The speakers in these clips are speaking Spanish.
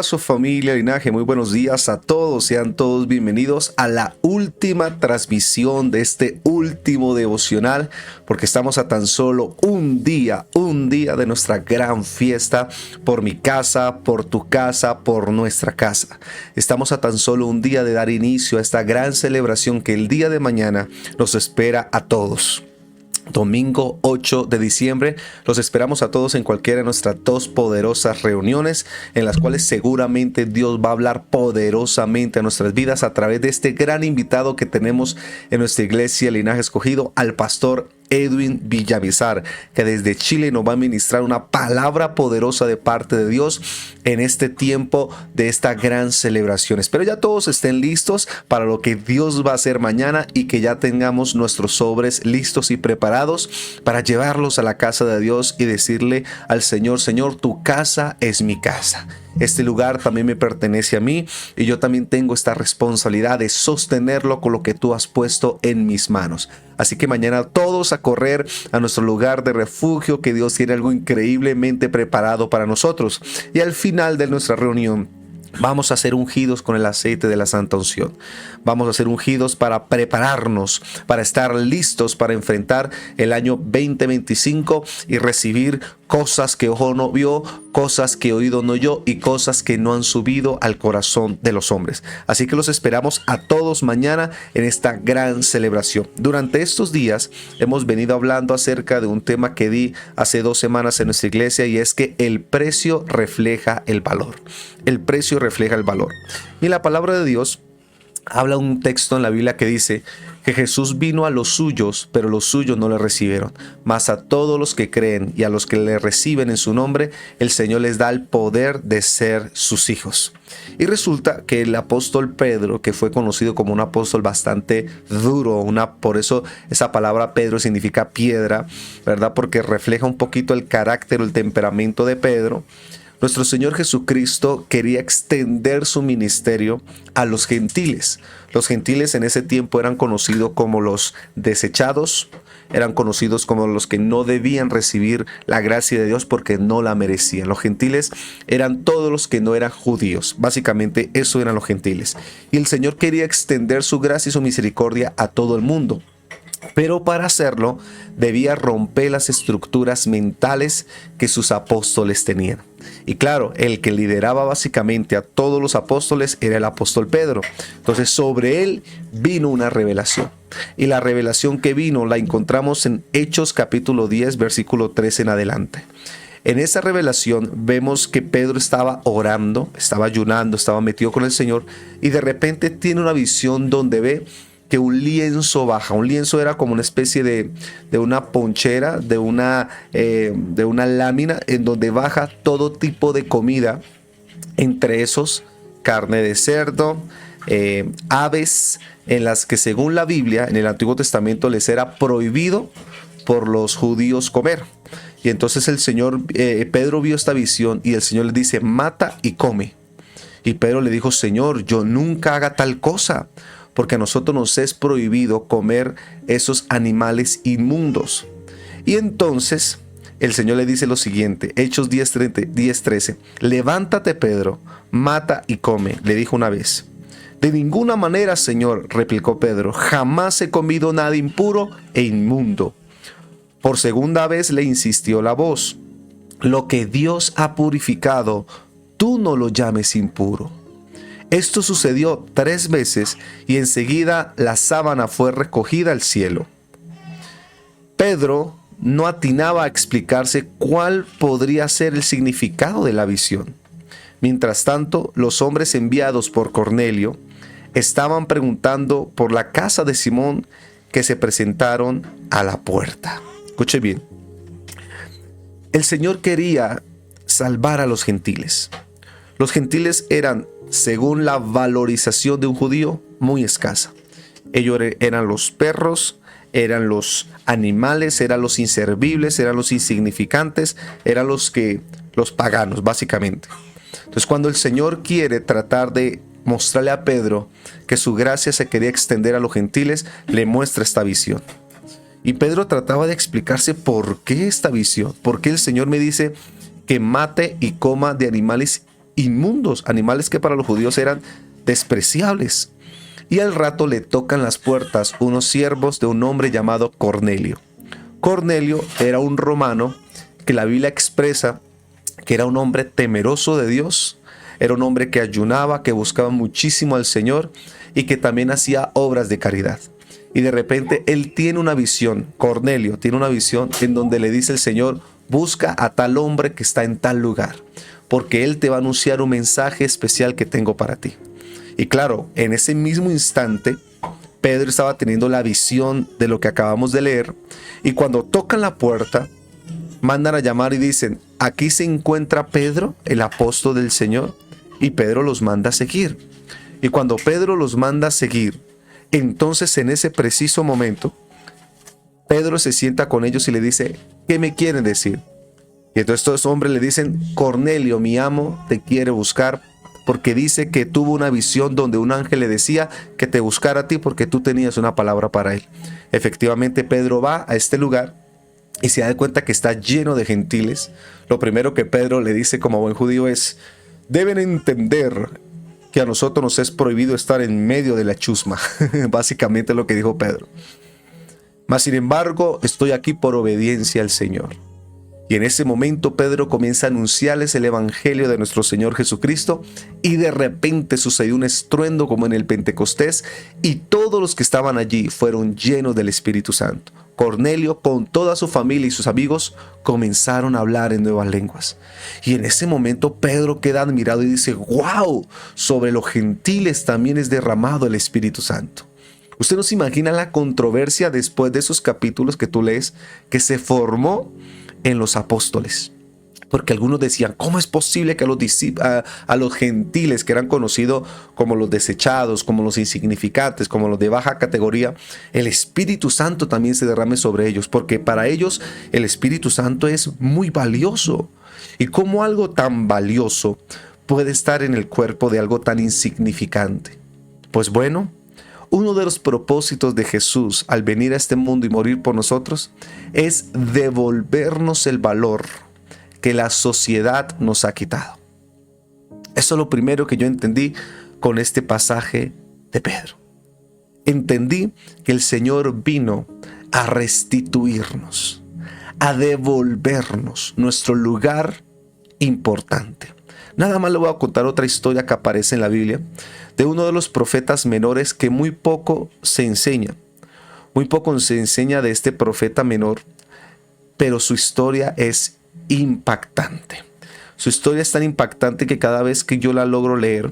abrazo familia, linaje, muy buenos días a todos, sean todos bienvenidos a la última transmisión de este último devocional, porque estamos a tan solo un día de nuestra gran fiesta por mi casa, por tu casa, por nuestra casa. Estamos a tan solo un día de dar inicio a esta gran celebración que el día de mañana nos espera a todos. Domingo 8 de diciembre, los esperamos a todos en cualquiera de nuestras dos poderosas reuniones en las cuales seguramente Dios va a hablar poderosamente a nuestras vidas a través de este gran invitado que tenemos en nuestra iglesia Linaje Escogido, al pastor Edwin Villamizar, que desde Chile nos va a ministrar una palabra poderosa de parte de Dios en este tiempo de esta gran celebración. Espero ya todos estén listos para lo que Dios va a hacer mañana y que ya tengamos nuestros sobres listos y preparados para llevarlos a la casa de Dios y decirle al Señor: Señor, tu casa es mi casa. Este lugar también me pertenece a mí y yo también tengo esta responsabilidad de sostenerlo con lo que tú has puesto en mis manos. Así que mañana todos a correr a nuestro lugar de refugio, que Dios tiene algo increíblemente preparado para nosotros. Y al final de nuestra reunión vamos a ser ungidos con el aceite de la santa unción. Vamos a ser ungidos para prepararnos, para estar listos para enfrentar el año 2025 y recibir cosas que ojo no vio, cosas que oído no oyó y cosas que no han subido al corazón de los hombres. Así que los esperamos a todos mañana en esta gran celebración. Durante estos días hemos venido hablando acerca de un tema que di hace 2 semanas en nuestra iglesia, y es que el precio refleja el valor. El precio refleja el valor. Y la palabra de Dios habla un texto en la Biblia que dice que Jesús vino a los suyos, pero los suyos no le recibieron. Mas a todos los que creen y a los que le reciben en su nombre, el Señor les da el poder de ser sus hijos. Y resulta que el apóstol Pedro, que fue conocido como un apóstol bastante duro, por eso esa palabra Pedro significa piedra, ¿verdad? Porque refleja un poquito el carácter o el temperamento de Pedro. Nuestro Señor Jesucristo quería extender su ministerio a los gentiles. Los gentiles en ese tiempo eran conocidos como los desechados, eran conocidos como los que no debían recibir la gracia de Dios porque no la merecían. Los gentiles eran todos los que no eran judíos. Básicamente eso eran los gentiles. Y el Señor quería extender su gracia y su misericordia a todo el mundo. Pero para hacerlo debía romper las estructuras mentales que sus apóstoles tenían. Y claro, el que lideraba básicamente a todos los apóstoles era el apóstol Pedro. Entonces sobre él vino una revelación. Y la revelación que vino la encontramos en Hechos capítulo 10, versículo 13 en adelante. En esa revelación vemos que Pedro estaba orando, estaba ayunando, estaba metido con el Señor, y de repente tiene una visión donde ve que un lienzo baja. Un lienzo era como una especie de una ponchera, de una lámina en donde baja todo tipo de comida, entre esos carne de cerdo, aves, en las que según la Biblia en el Antiguo Testamento les era prohibido por los judíos comer. Y entonces Pedro vio esta visión y el Señor le dice: mata y come. Y Pedro le dijo: Señor, yo nunca haga tal cosa, porque a nosotros nos es prohibido comer esos animales inmundos. Y entonces el Señor le dice lo siguiente, Hechos 10:13, levántate Pedro, mata y come, le dijo una vez. De ninguna manera, Señor, replicó Pedro, jamás he comido nada impuro e inmundo. Por segunda vez le insistió la voz, lo que Dios ha purificado, tú no lo llames impuro. Esto sucedió 3 veces y enseguida la sábana fue recogida al cielo. Pedro no atinaba a explicarse cuál podría ser el significado de la visión. Mientras tanto, los hombres enviados por Cornelio estaban preguntando por la casa de Simón, que se presentaron a la puerta. Escuche bien. El Señor quería salvar a los gentiles. Los gentiles eran, según la valorización de un judío, muy escasa. Ellos eran los perros, eran los animales, eran los inservibles, eran los insignificantes, eran los paganos, básicamente. Entonces, cuando el Señor quiere tratar de mostrarle a Pedro que su gracia se quería extender a los gentiles, le muestra esta visión. Y Pedro trataba de explicarse por qué esta visión, por qué el Señor me dice que mate y coma de animales inmundos, animales que para los judíos eran despreciables. Y al rato le tocan las puertas unos siervos de un hombre llamado Cornelio. Cornelio era un romano que la Biblia expresa que era un hombre temeroso de Dios, era un hombre que ayunaba, que buscaba muchísimo al Señor y que también hacía obras de caridad. Y de repente él tiene una visión, Cornelio tiene una visión en donde le dice el Señor: busca a tal hombre que está en tal lugar, porque él te va a anunciar un mensaje especial que tengo para ti. Y claro, en ese mismo instante, Pedro estaba teniendo la visión de lo que acabamos de leer, y cuando tocan la puerta, mandan a llamar y dicen: aquí se encuentra Pedro, el apóstol del Señor. Y Pedro los manda a seguir. Y cuando Pedro los manda a seguir, entonces en ese preciso momento, Pedro se sienta con ellos y le dice: ¿qué me quieren decir? Y entonces estos hombres le dicen: Cornelio, mi amo, te quiere buscar, porque dice que tuvo una visión donde un ángel le decía que te buscara a ti porque tú tenías una palabra para él. Efectivamente, Pedro va a este lugar y se da cuenta que está lleno de gentiles. Lo primero que Pedro le dice como buen judío es: deben entender que a nosotros nos es prohibido estar en medio de la chusma. Básicamente lo que dijo Pedro. Mas sin embargo, estoy aquí por obediencia al Señor. Y en ese momento Pedro comienza a anunciarles el evangelio de nuestro Señor Jesucristo, y de repente sucedió un estruendo como en el Pentecostés, y todos los que estaban allí fueron llenos del Espíritu Santo. Cornelio con toda su familia y sus amigos comenzaron a hablar en nuevas lenguas. Y en ese momento Pedro queda admirado y dice: ¡wow! Sobre los gentiles también es derramado el Espíritu Santo. Usted no se imagina la controversia después de esos capítulos que tú lees que formó en los apóstoles. Porque algunos decían: ¿cómo es posible que a los gentiles, que eran conocidos como los desechados, como los insignificantes, como los de baja categoría, el Espíritu Santo también se derrame sobre ellos? Porque para ellos el Espíritu Santo es muy valioso. ¿Y cómo algo tan valioso puede estar en el cuerpo de algo tan insignificante? Pues bueno, uno de los propósitos de Jesús al venir a este mundo y morir por nosotros es devolvernos el valor que la sociedad nos ha quitado. Eso es lo primero que yo entendí con este pasaje de Pedro. Entendí que el Señor vino a restituirnos, a devolvernos nuestro lugar importante. Nada más le voy a contar otra historia que aparece en la Biblia de uno de los profetas menores que muy poco se enseña. Muy poco se enseña de este profeta menor, pero su historia es impactante. Su historia es tan impactante que cada vez que yo la logro leer,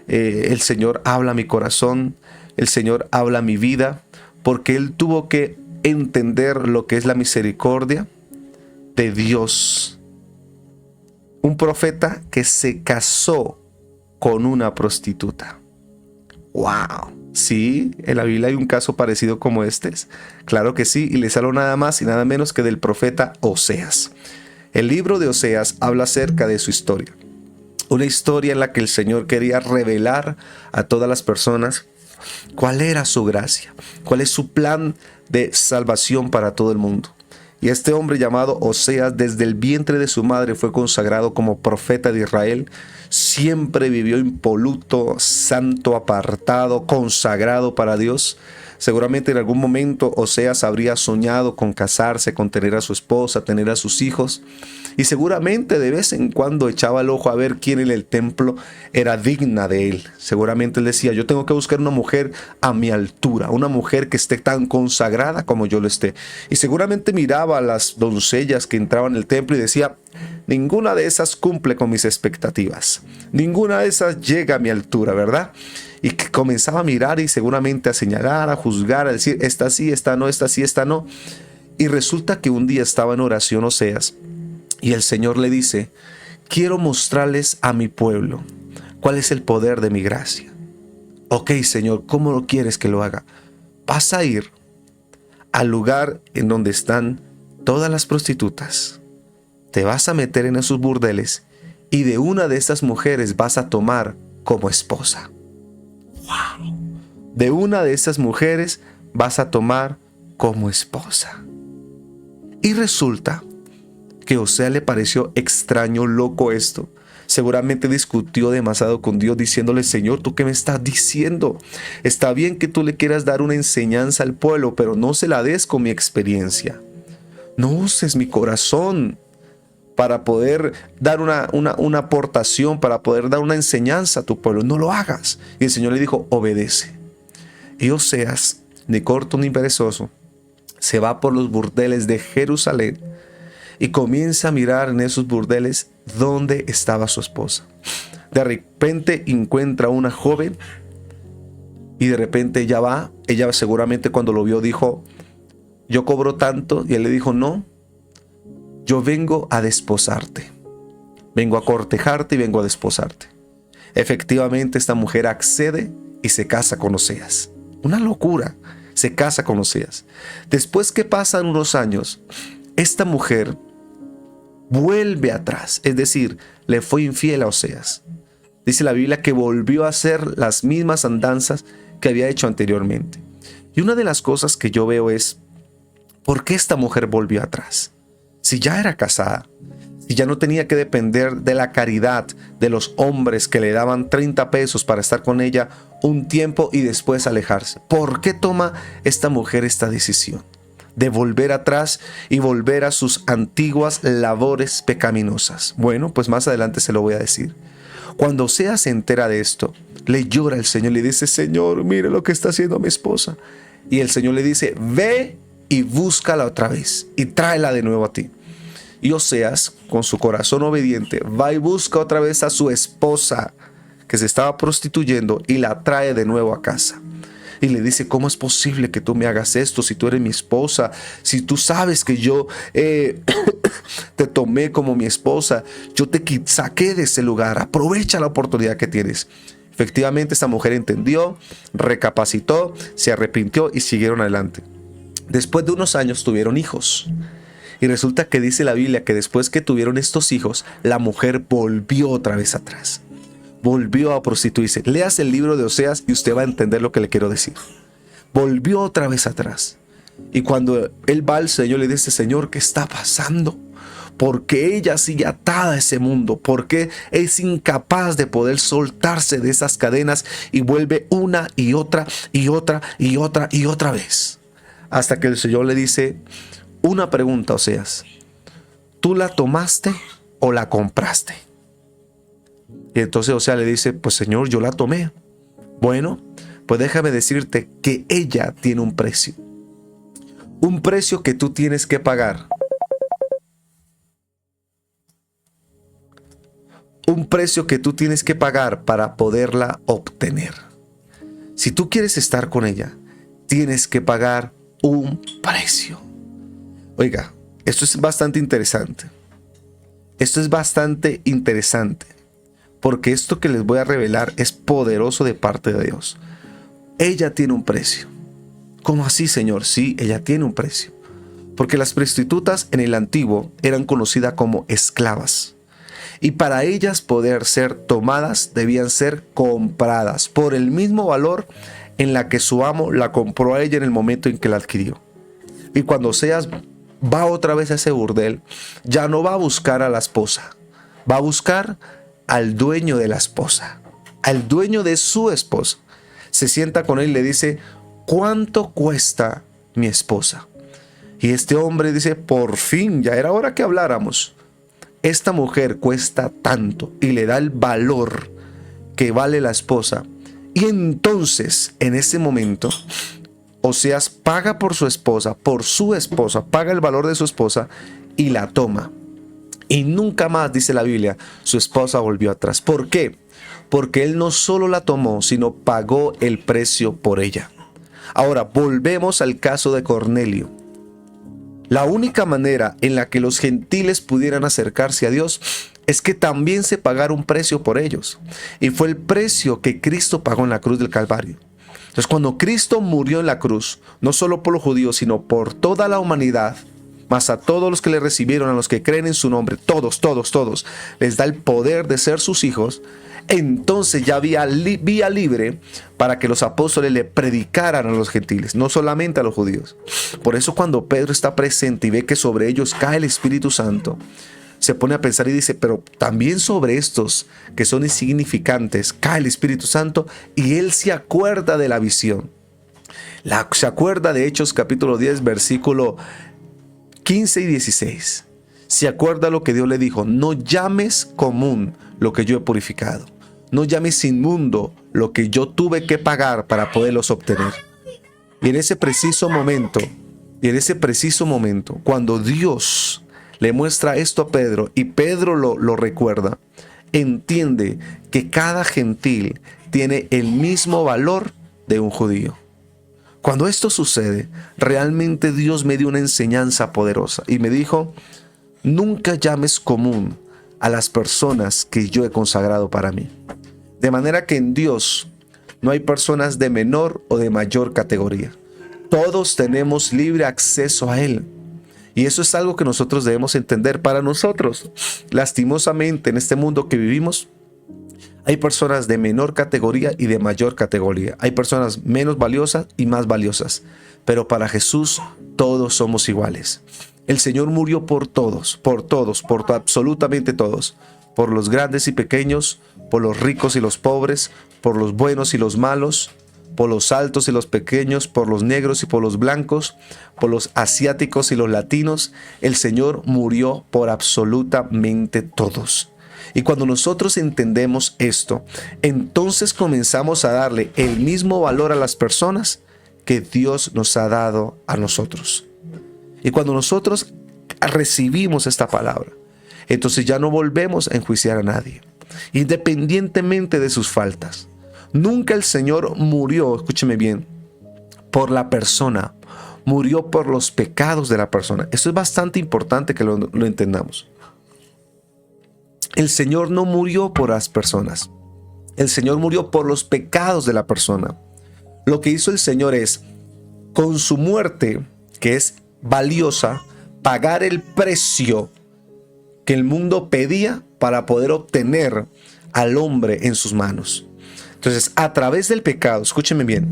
el Señor habla a mi corazón, el Señor habla a mi vida, porque Él tuvo que entender lo que es la misericordia de Dios. Un profeta que se casó con una prostituta. ¡Wow! Sí, en la Biblia hay un caso parecido como este. Claro que sí, y les hablo nada más y nada menos que del profeta Oseas. El libro de Oseas habla acerca de su historia. Una historia en la que el Señor quería revelar a todas las personas cuál era su gracia, cuál es su plan de salvación para todo el mundo. Y este hombre llamado Oseas, desde el vientre de su madre fue consagrado como profeta de Israel. Siempre vivió impoluto, santo, apartado, consagrado para Dios. Seguramente en algún momento Oseas habría soñado con casarse, con tener a su esposa, tener a sus hijos. Y seguramente de vez en cuando echaba el ojo a ver quién en el templo era digna de él. Seguramente él decía: yo tengo que buscar una mujer a mi altura, una mujer que esté tan consagrada como yo lo esté. Y seguramente miraba a las doncellas que entraban en el templo y decía: ninguna de esas cumple con mis expectativas. Ninguna de esas llega a mi altura, ¿verdad? Y que comenzaba a mirar y seguramente a señalar, a juzgar, a decir: esta sí, esta no, esta sí, esta no. Y resulta que un día estaba en oración Oseas y el Señor le dice: quiero mostrarles a mi pueblo cuál es el poder de mi gracia. Ok, Señor, ¿cómo lo quieres que lo haga? Vas a ir al lugar en donde están todas las prostitutas. Te vas a meter en esos burdeles y de una de esas mujeres vas a tomar como esposa. ¡Wow! De una de esas mujeres vas a tomar como esposa. Y resulta que a Oseas le pareció extraño, loco esto. Seguramente discutió demasiado con Dios diciéndole: Señor, ¿tú qué me estás diciendo? Está bien que tú le quieras dar una enseñanza al pueblo, pero no se la des con mi experiencia. No uses mi corazón para poder dar una aportación, para poder dar una enseñanza a tu pueblo. No lo hagas. Y el Señor le dijo: obedece. Y Oseas, ni corto ni perezoso, se va por los burdeles de Jerusalén y comienza a mirar en esos burdeles dónde estaba su esposa. De repente encuentra una joven y de repente ella va. Ella seguramente cuando lo vio dijo: yo cobro tanto. Y él le dijo: no, yo vengo a desposarte. Vengo a cortejarte y vengo a desposarte. Efectivamente, esta mujer accede y se casa con Oseas. Una locura. Se casa con Oseas. Después que pasan unos años, esta mujer vuelve atrás, es decir, le fue infiel a Oseas. Dice la Biblia que volvió a hacer las mismas andanzas que había hecho anteriormente. Y una de las cosas que yo veo es: ¿por qué esta mujer volvió atrás? Si ya era casada, si ya no tenía que depender de la caridad de los hombres que le daban 30 pesos para estar con ella un tiempo y después alejarse. ¿Por qué toma esta mujer esta decisión de volver atrás y volver a sus antiguas labores pecaminosas? Bueno, pues más adelante se lo voy a decir. Cuando Oseas se entera de esto, le llora al Señor, le dice: Señor, mire lo que está haciendo mi esposa. Y el Señor le dice: ve y búscala otra vez y tráela de nuevo a ti. Y Oseas, con su corazón obediente, va y busca otra vez a su esposa que se estaba prostituyendo y la trae de nuevo a casa. Y le dice: ¿cómo es posible que tú me hagas esto si tú eres mi esposa? Si tú sabes que yo te tomé como mi esposa, yo te saqué de ese lugar, aprovecha la oportunidad que tienes. Efectivamente, esta mujer entendió, recapacitó, se arrepintió y siguieron adelante. Después de unos años tuvieron hijos. Y resulta que dice la Biblia que después que tuvieron estos hijos, la mujer volvió otra vez atrás. Volvió a prostituirse. Leas el libro de Oseas y usted va a entender lo que le quiero decir. Volvió otra vez atrás. Y cuando él va al Señor, le dice: Señor, ¿qué está pasando? ¿Por qué ella sigue atada a ese mundo? ¿Por qué es incapaz de poder soltarse de esas cadenas y vuelve una y otra y otra y otra y otra vez? Hasta que el Señor le dice una pregunta: Oseas, ¿tú la tomaste o la compraste? Y entonces Oseas le dice: pues Señor, yo la tomé. Bueno, pues déjame decirte que ella tiene un precio. Un precio que tú tienes que pagar. Un precio que tú tienes que pagar para poderla obtener. Si tú quieres estar con ella, tienes que pagar un precio. Oiga, esto es bastante interesante. Esto es bastante interesante. Porque esto que les voy a revelar es poderoso de parte de Dios. Ella tiene un precio. ¿Cómo así, Señor? Sí, ella tiene un precio. Porque las prostitutas en el antiguo eran conocidas como esclavas. Y para ellas poder ser tomadas debían ser compradas por el mismo valor en la que su amo la compró a ella en el momento en que la adquirió. Y cuando Oseas va otra vez a ese burdel, ya no va a buscar a la esposa, va a buscar al dueño de la esposa, al dueño de su esposa. Se sienta con él y le dice: ¿cuánto cuesta mi esposa? Y este hombre dice: por fin, ya era hora que habláramos. Esta mujer cuesta tanto, y le da el valor que vale la esposa. Y entonces, en ese momento, Oseas paga por su esposa, paga el valor de su esposa y la toma. Y nunca más, dice la Biblia, su esposa volvió atrás. ¿Por qué? Porque él no solo la tomó, sino pagó el precio por ella. Ahora, volvemos al caso de Cornelio. La única manera en la que los gentiles pudieran acercarse a Dios es que también se pagara un precio por ellos. Y fue el precio que Cristo pagó en la cruz del Calvario. Entonces, cuando Cristo murió en la cruz, no solo por los judíos, sino por toda la humanidad, más a todos los que le recibieron, a los que creen en su nombre, todos, les da el poder de ser sus hijos. Entonces ya había vía libre para que los apóstoles le predicaran a los gentiles, no solamente a los judíos. Por eso cuando Pedro está presente y ve que sobre ellos cae el Espíritu Santo, se pone a pensar y dice, pero también sobre estos que son insignificantes cae el Espíritu Santo y él se acuerda de la visión. Se acuerda de Hechos capítulo 10, versículo 15 y 16. Se acuerda lo que Dios le dijo, no llames común lo que yo he purificado. No llames inmundo lo que yo tuve que pagar para poderlos obtener. Y en ese preciso momento, cuando Dios le muestra esto a Pedro y Pedro lo recuerda, entiende que cada gentil tiene el mismo valor de un judío. Cuando esto sucede, realmente Dios me dio una enseñanza poderosa y me dijo, nunca llames común a las personas que yo he consagrado para mí. De manera que en Dios no hay personas de menor o de mayor categoría. Todos tenemos libre acceso a Él. Y eso es algo que nosotros debemos entender para nosotros. Lastimosamente, en este mundo que vivimos, hay personas de menor categoría y de mayor categoría. Hay personas menos valiosas y más valiosas. Pero para Jesús, todos somos iguales. El Señor murió por absolutamente todos. Por los grandes y pequeños, por los ricos y los pobres, por los buenos y los malos, por los altos y los pequeños, por los negros y por los blancos, por los asiáticos y los latinos. El Señor murió por absolutamente todos. Y cuando nosotros entendemos esto, entonces comenzamos a darle el mismo valor a las personas que Dios nos ha dado a nosotros. Y cuando nosotros recibimos esta palabra, entonces ya no volvemos a enjuiciar a nadie, independientemente de sus faltas. Nunca el Señor murió, escúcheme bien, por la persona, murió por los pecados de la persona. Esto es bastante importante que lo entendamos. El Señor no murió por las personas, el Señor murió por los pecados de la persona. Lo que hizo el Señor es, con su muerte, que es valiosa, pagar el precio que el mundo pedía para poder obtener al hombre en sus manos. Entonces, a través del pecado, escúchenme bien,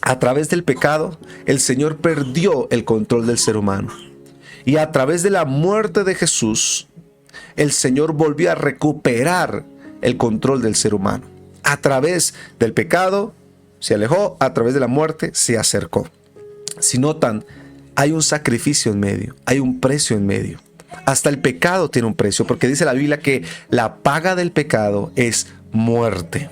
a través del pecado, el Señor perdió el control del ser humano. Y a través de la muerte de Jesús, el Señor volvió a recuperar el control del ser humano. A través del pecado se alejó, a través de la muerte se acercó. Si notan, hay un sacrificio en medio, hay un precio en medio. Hasta el pecado tiene un precio, porque dice la Biblia que la paga del pecado es muerte.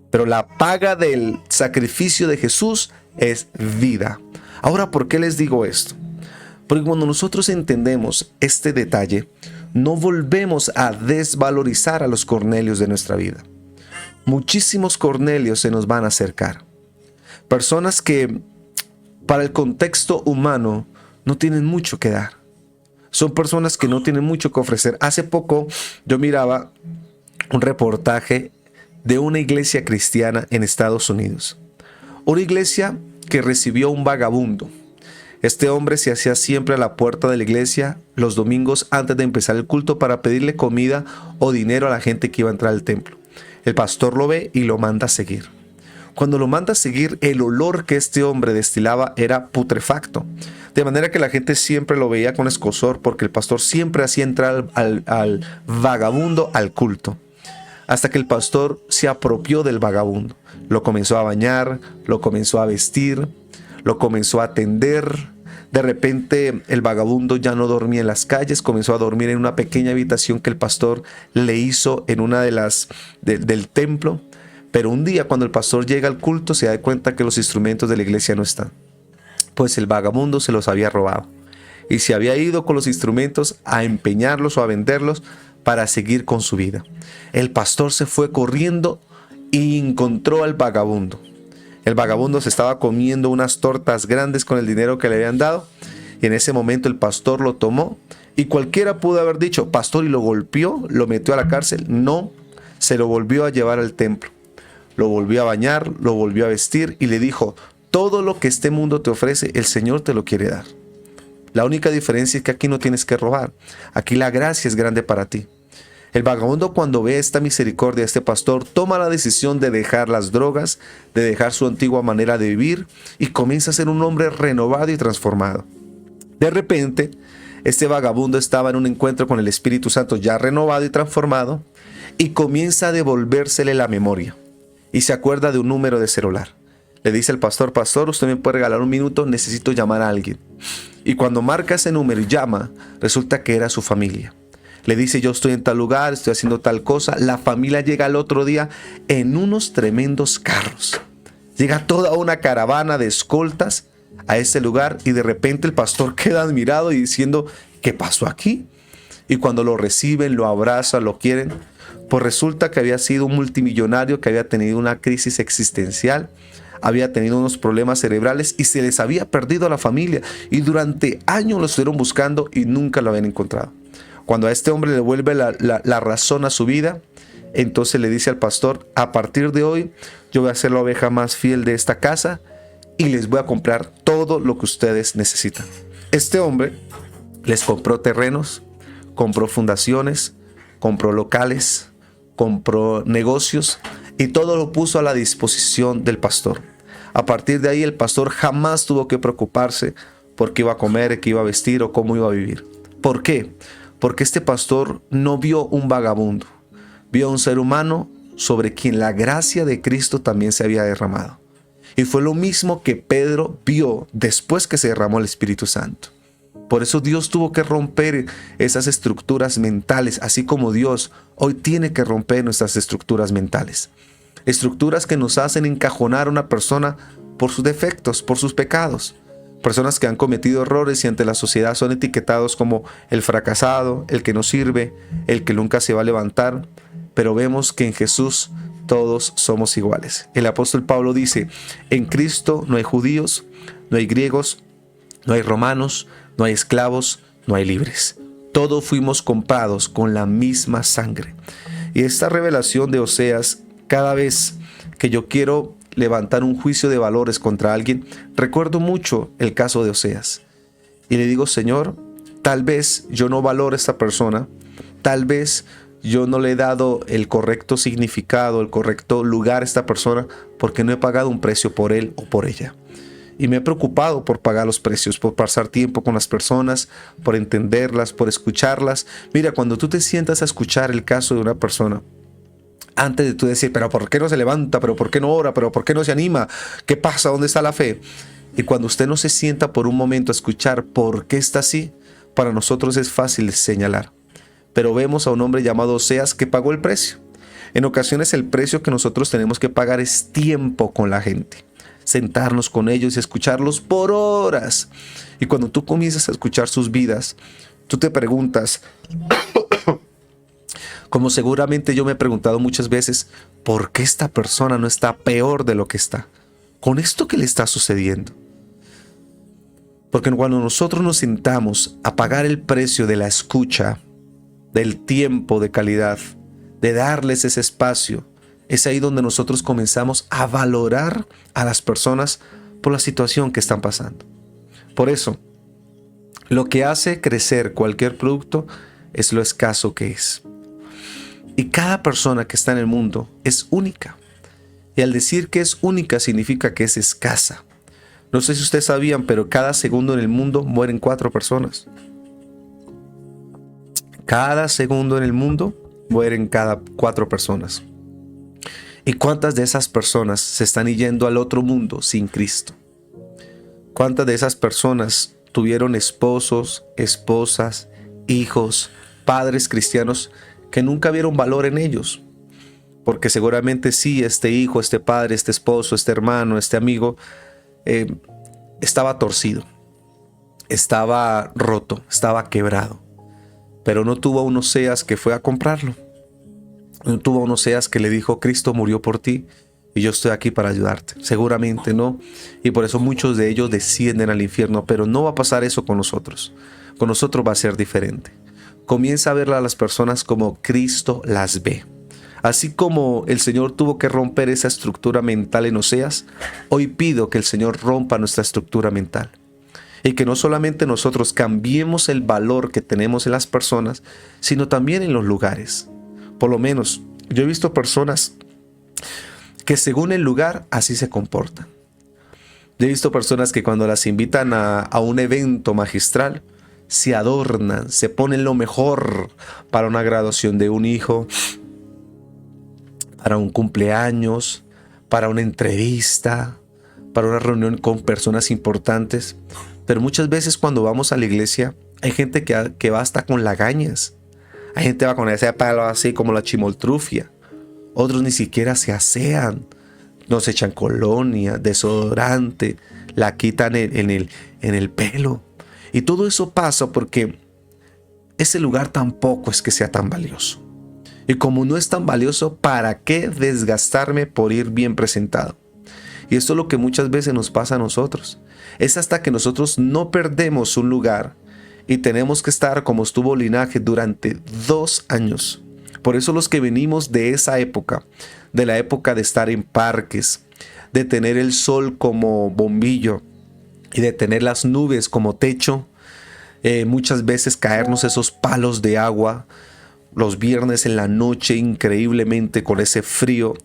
Pero la paga del sacrificio de Jesús es vida. Ahora, ¿por qué les digo esto? Porque cuando nosotros entendemos este detalle, no volvemos a desvalorizar a los Cornelios de nuestra vida. Muchísimos Cornelios se nos van a acercar. Personas que para el contexto humano no tienen mucho que dar. Son personas que no tienen mucho que ofrecer. Hace poco yo miraba un reportaje de una iglesia cristiana en Estados Unidos. Una iglesia que recibió un vagabundo. Este hombre se hacía siempre a la puerta de la iglesia los domingos antes de empezar el culto para pedirle comida o dinero a la gente que iba a entrar al templo. El pastor lo ve y lo manda a seguir. Cuando lo manda a seguir, el olor que este hombre destilaba era putrefacto. De manera que la gente siempre lo veía con escozor porque el pastor siempre hacía entrar al vagabundo al culto. Hasta que el pastor se apropió del vagabundo. Lo comenzó a bañar, lo comenzó a vestir, lo comenzó a atender. De repente el vagabundo ya no dormía en las calles, comenzó a dormir en una pequeña habitación que el pastor le hizo en una de las del templo. Pero un día cuando el pastor llega al culto se da cuenta que los instrumentos de la iglesia no están. Pues el vagabundo se los había robado y se había ido con los instrumentos a empeñarlos o a venderlos para seguir con su vida. El pastor se fue corriendo y encontró al vagabundo. El vagabundo se estaba comiendo unas tortas grandes con el dinero que le habían dado y en ese momento el pastor lo tomó y cualquiera pudo haber dicho, pastor, y lo golpeó, lo metió a la cárcel. No, se lo volvió a llevar al templo. Lo volvió a bañar, lo volvió a vestir y le dijo, todo lo que este mundo te ofrece, el Señor te lo quiere dar. La única diferencia es que aquí no tienes que robar. Aquí la gracia es grande para ti. El vagabundo, cuando ve esta misericordia de este pastor, toma la decisión de dejar las drogas, de dejar su antigua manera de vivir y comienza a ser un hombre renovado y transformado. De repente, Este vagabundo estaba en un encuentro con el Espíritu Santo ya renovado y transformado y comienza a devolvérsele la memoria y se acuerda de un número de celular. Le dice al pastor: pastor, ¿usted me puede regalar un minuto? Necesito llamar a alguien. Y cuando marca ese número y llama, resulta que era su familia. Le dice: yo estoy en tal lugar, estoy haciendo tal cosa. La familia llega al otro día en unos tremendos carros. Llega toda una caravana de escoltas a ese lugar y de repente el pastor queda admirado y diciendo: ¿qué pasó aquí? Y cuando lo reciben, lo abrazan, lo quieren, pues resulta que había sido un multimillonario que había tenido una crisis existencial, había tenido unos problemas cerebrales y se les había perdido a la familia. Y durante años lo estuvieron buscando y nunca lo habían encontrado. Cuando a este hombre le vuelve la razón a su vida, entonces le dice al pastor: a partir de hoy yo voy a ser la oveja más fiel de esta casa y les voy a comprar todo lo que ustedes necesitan. Este hombre les compró terrenos, compró fundaciones, compró locales, compró negocios y todo lo puso a la disposición del pastor. A partir de ahí el pastor jamás tuvo que preocuparse por qué iba a comer, qué iba a vestir o cómo iba a vivir. ¿Por qué? Porque este pastor no vio un vagabundo, vio a un ser humano sobre quien la gracia de Cristo también se había derramado. Y fue lo mismo que Pedro vio después que se derramó el Espíritu Santo. Por eso Dios tuvo que romper esas estructuras mentales, así como Dios hoy tiene que romper nuestras estructuras mentales. Estructuras que nos hacen encajonar a una persona por sus defectos, por sus pecados. Personas que han cometido errores y ante la sociedad son etiquetados como el fracasado, el que no sirve, el que nunca se va a levantar. Pero vemos que en Jesús todos somos iguales. El apóstol Pablo dice: en Cristo no hay judíos, no hay griegos, no hay romanos, no hay esclavos, no hay libres. Todos fuimos comprados con la misma sangre. Y esta revelación de Oseas, cada vez que yo quiero levantar un juicio de valores contra alguien, recuerdo mucho el caso de Oseas. Y le digo: Señor, tal vez yo no valoro a esta persona, tal vez yo no le he dado el correcto significado, el correcto lugar a esta persona, porque no he pagado un precio por él o por ella. Y me he preocupado por pagar los precios, por pasar tiempo con las personas, por entenderlas, por escucharlas. Mira, cuando tú te sientas a escuchar el caso de una persona, antes de tú decir: pero ¿por qué no se levanta? ¿Pero por qué no ora? ¿Pero por qué no se anima? ¿Qué pasa? ¿Dónde está la fe? Y cuando usted no se sienta por un momento a escuchar por qué está así, para nosotros es fácil señalar. Pero vemos a un hombre llamado Oseas que pagó el precio. En ocasiones el precio que nosotros tenemos que pagar es tiempo con la gente. Sentarnos con ellos y escucharlos por horas. Y cuando tú comienzas a escuchar sus vidas, tú te preguntas, como seguramente yo me he preguntado muchas veces: ¿por qué esta persona no está peor de lo que está? ¿Con esto que le está sucediendo? Porque cuando nosotros nos sentamos a pagar el precio de la escucha, del tiempo de calidad, de darles ese espacio, es ahí donde nosotros comenzamos a valorar a las personas por la situación que están pasando. Por eso, lo que hace crecer cualquier producto es lo escaso que es. Y cada persona que está en el mundo es única. Y al decir que es única significa que es escasa. No sé si ustedes sabían, pero cada segundo en el mundo mueren 4 personas. Cada segundo en el mundo mueren cada 4 personas. ¿Y cuántas de esas personas se están yendo al otro mundo sin Cristo? ¿Cuántas de esas personas tuvieron esposos, esposas, hijos, padres cristianos que nunca vieron valor en ellos? Porque seguramente sí, este hijo, este padre, este esposo, este hermano, este amigo estaba torcido, estaba roto, estaba quebrado. Pero no tuvo a un Oseas que fue a comprarlo. No tuvo a un Oseas que le dijo: Cristo murió por ti y yo estoy aquí para ayudarte. Seguramente no. Y por eso muchos de ellos descienden al infierno. Pero no va a pasar eso con nosotros. Con nosotros va a ser diferente. Comienza a ver a las personas como Cristo las ve. Así como el Señor tuvo que romper esa estructura mental en Oseas, hoy pido que el Señor rompa nuestra estructura mental. Y que no solamente nosotros cambiemos el valor que tenemos en las personas, sino también en los lugares. Por lo menos, yo he visto personas que según el lugar, así se comportan. Yo he visto personas que cuando las invitan a un evento magistral, se adornan, se ponen lo mejor para una graduación de un hijo, para un cumpleaños, para una entrevista, para una reunión con personas importantes. Pero muchas veces cuando vamos a la iglesia hay gente que va hasta con lagañas. Hay gente que va con ese pelo así como la chimoltrufia. Otros ni siquiera se asean. No se echan colonia, desodorante, la quitan en el pelo. Y todo eso pasa porque ese lugar tampoco es que sea tan valioso. Y como no es tan valioso, ¿para qué desgastarme por ir bien presentado? Y esto es lo que muchas veces nos pasa a nosotros. Es hasta que nosotros no perdemos un lugar y tenemos que estar como estuvo Linaje durante 2 años. Por eso los que venimos de esa época, de la época de estar en parques, de tener el sol como bombillo y de tener las nubes como techo, muchas veces caernos esos palos de agua, los viernes en la noche increíblemente con ese frío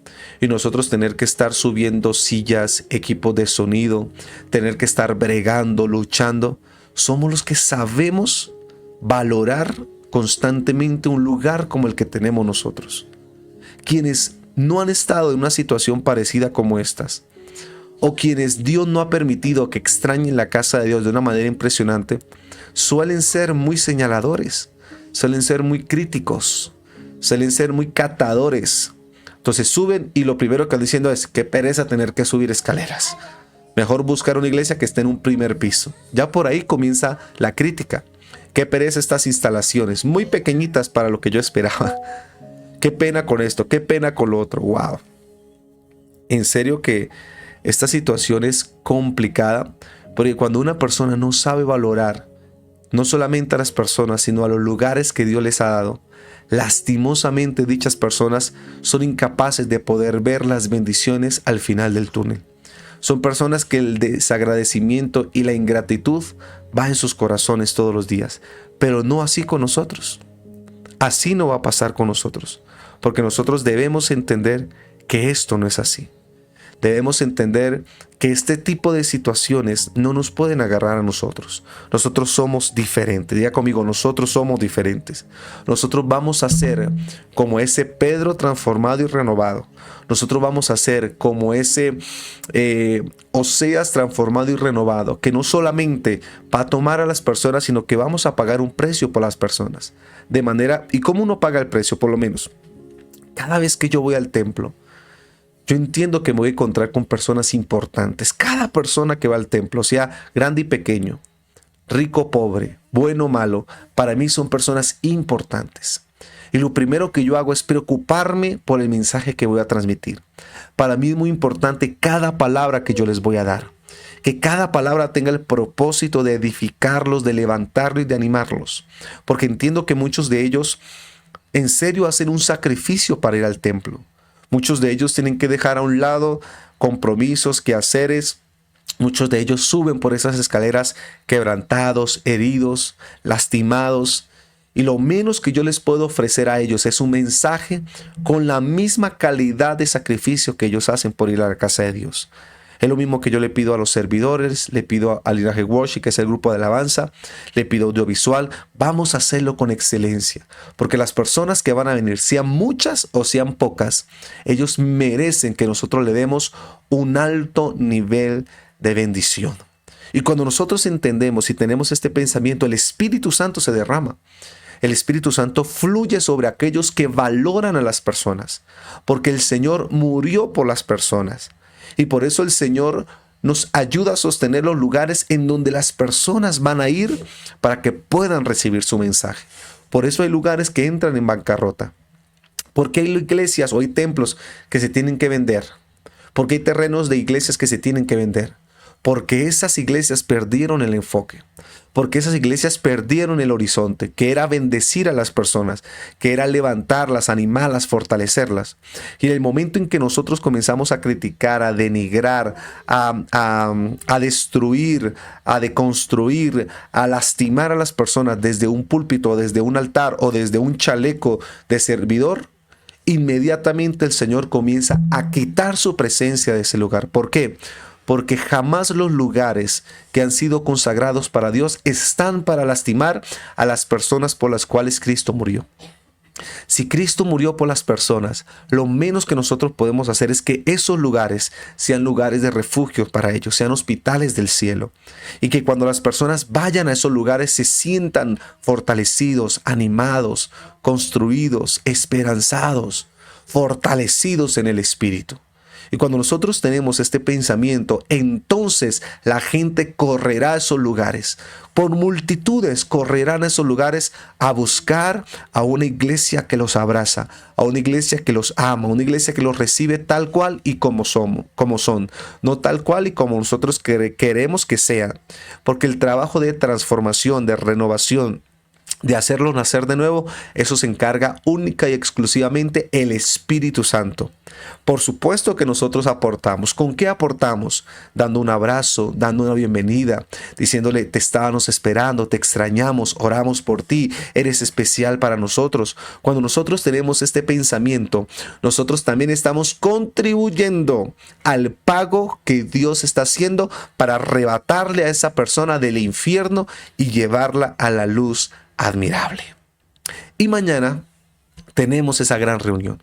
y nosotros tener que estar subiendo sillas, equipos de sonido, tener que estar bregando, luchando. Somos los que sabemos valorar constantemente un lugar como el que tenemos nosotros. Quienes no han estado en una situación parecida como estas, o quienes Dios no ha permitido que extrañen la casa de Dios de una manera impresionante, suelen ser muy señaladores, suelen ser muy críticos, suelen ser muy catadores. Entonces suben y lo primero que están diciendo es: qué pereza tener que subir escaleras. Mejor buscar una iglesia que esté en un primer piso. Ya por ahí comienza la crítica. Qué pereza estas instalaciones, muy pequeñitas para lo que yo esperaba. Qué pena con esto, qué pena con lo otro. Wow. En serio que esta situación es complicada, porque cuando una persona no sabe valorar no solamente a las personas, sino a los lugares que Dios les ha dado, lastimosamente dichas personas son incapaces de poder ver las bendiciones al final del túnel. Son personas que el desagradecimiento y la ingratitud va en sus corazones todos los días, pero no así con nosotros. Así no va a pasar con nosotros, porque nosotros debemos entender que esto no es así. Debemos entender que este tipo de situaciones no nos pueden agarrar a nosotros. Nosotros somos diferentes. Diga conmigo: nosotros somos diferentes. Nosotros vamos a ser como ese Pedro transformado y renovado. Nosotros vamos a ser como ese Oseas transformado y renovado, que no solamente va a tomar a las personas, sino que vamos a pagar un precio por las personas. De manera, ¿y cómo uno paga el precio? Por lo menos, cada vez que yo voy al templo, yo entiendo que me voy a encontrar con personas importantes. Cada persona que va al templo, sea grande y pequeño, rico o pobre, bueno o malo, para mí son personas importantes. Y lo primero que yo hago es preocuparme por el mensaje que voy a transmitir. Para mí es muy importante cada palabra que yo les voy a dar. Que cada palabra tenga el propósito de edificarlos, de levantarlos y de animarlos. Porque entiendo que muchos de ellos en serio hacen un sacrificio para ir al templo. Muchos de ellos tienen que dejar a un lado compromisos, quehaceres. Muchos de ellos suben por esas escaleras quebrantados, heridos, lastimados. Y lo menos que yo les puedo ofrecer a ellos es un mensaje con la misma calidad de sacrificio que ellos hacen por ir a la casa de Dios. Es lo mismo que yo le pido a los servidores, le pido a Linaje Worship, que es el grupo de alabanza, le pido audiovisual. Vamos a hacerlo con excelencia, porque las personas que van a venir, sean muchas o sean pocas, ellos merecen que nosotros le demos un alto nivel de bendición. Y cuando nosotros entendemos y tenemos este pensamiento, el Espíritu Santo se derrama. El Espíritu Santo fluye sobre aquellos que valoran a las personas, porque el Señor murió por las personas. Y por eso el Señor nos ayuda a sostener los lugares en donde las personas van a ir para que puedan recibir su mensaje. Por eso hay lugares que entran en bancarrota. Porque hay iglesias o hay templos que se tienen que vender. Porque hay terrenos de iglesias que se tienen que vender. Porque esas iglesias perdieron el enfoque. Porque esas iglesias perdieron el horizonte, que era bendecir a las personas, que era levantarlas, animarlas, fortalecerlas. Y en el momento en que nosotros comenzamos a criticar, a denigrar, a destruir, a deconstruir, a lastimar a las personas desde un púlpito, desde un altar o desde un chaleco de servidor, inmediatamente el Señor comienza a quitar su presencia de ese lugar. ¿Por qué? porque jamás los lugares que han sido consagrados para Dios están para lastimar a las personas por las cuales Cristo murió. Si Cristo murió por las personas, lo menos que nosotros podemos hacer es que esos lugares sean lugares de refugio para ellos, sean hospitales del cielo. Y que cuando las personas vayan a esos lugares se sientan fortalecidos, animados, construidos, esperanzados, fortalecidos en el Espíritu. Y cuando nosotros tenemos este pensamiento, entonces la gente correrá a esos lugares. Por multitudes correrán a esos lugares a buscar a una iglesia que los abraza, a una iglesia que los ama, a una iglesia que los recibe tal cual y como son, no tal cual y como nosotros queremos que sean. Porque el trabajo de transformación, de renovación, de hacerlo nacer de nuevo, eso se encarga única y exclusivamente el Espíritu Santo. Por supuesto que nosotros aportamos. ¿Con qué aportamos? Dando un abrazo, dando una bienvenida, diciéndole: te estábamos esperando, te extrañamos, oramos por ti, eres especial para nosotros. Cuando nosotros tenemos este pensamiento, nosotros también estamos contribuyendo al pago que Dios está haciendo para arrebatarle a esa persona del infierno y llevarla a la luz admirable. Y mañana tenemos esa gran reunión.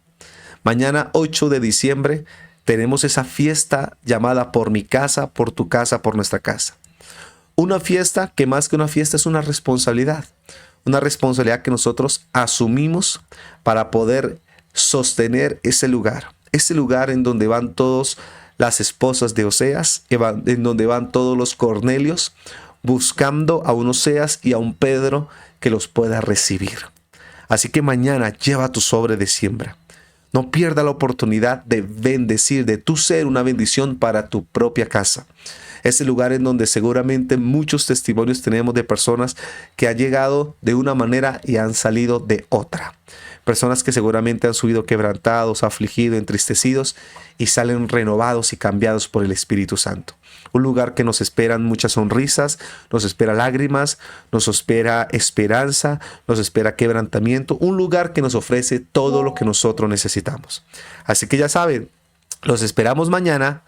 Mañana 8 de diciembre tenemos esa fiesta llamada Por mi casa, por tu casa, por nuestra casa. Una fiesta que más que una fiesta es una responsabilidad. Una responsabilidad que nosotros asumimos para poder sostener ese lugar. Ese lugar en donde van todas las esposas de Oseas, en donde van todos los Cornelios, buscando a un Oseas y a un Pedro que los pueda recibir. Así que mañana lleva tu sobre de siembra. No pierda la oportunidad de bendecir, de tú ser una bendición para tu propia casa. Ese lugar en donde seguramente muchos testimonios tenemos de personas que han llegado de una manera y han salido de otra. Personas que seguramente han subido quebrantados, afligidos, entristecidos y salen renovados y cambiados por el Espíritu Santo. Un lugar que nos esperan muchas sonrisas, nos espera lágrimas, nos espera esperanza, nos espera quebrantamiento. Un lugar que nos ofrece todo lo que nosotros necesitamos. Así que ya saben, los esperamos mañana,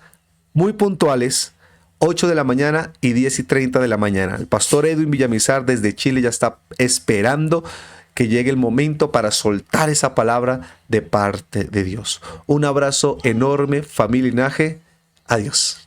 muy puntuales, 8 de la mañana y 10:30 de la mañana. El pastor Edwin Villamizar desde Chile ya está esperando que llegue el momento para soltar esa palabra de parte de Dios. Un abrazo enorme, familia Linaje. Adiós.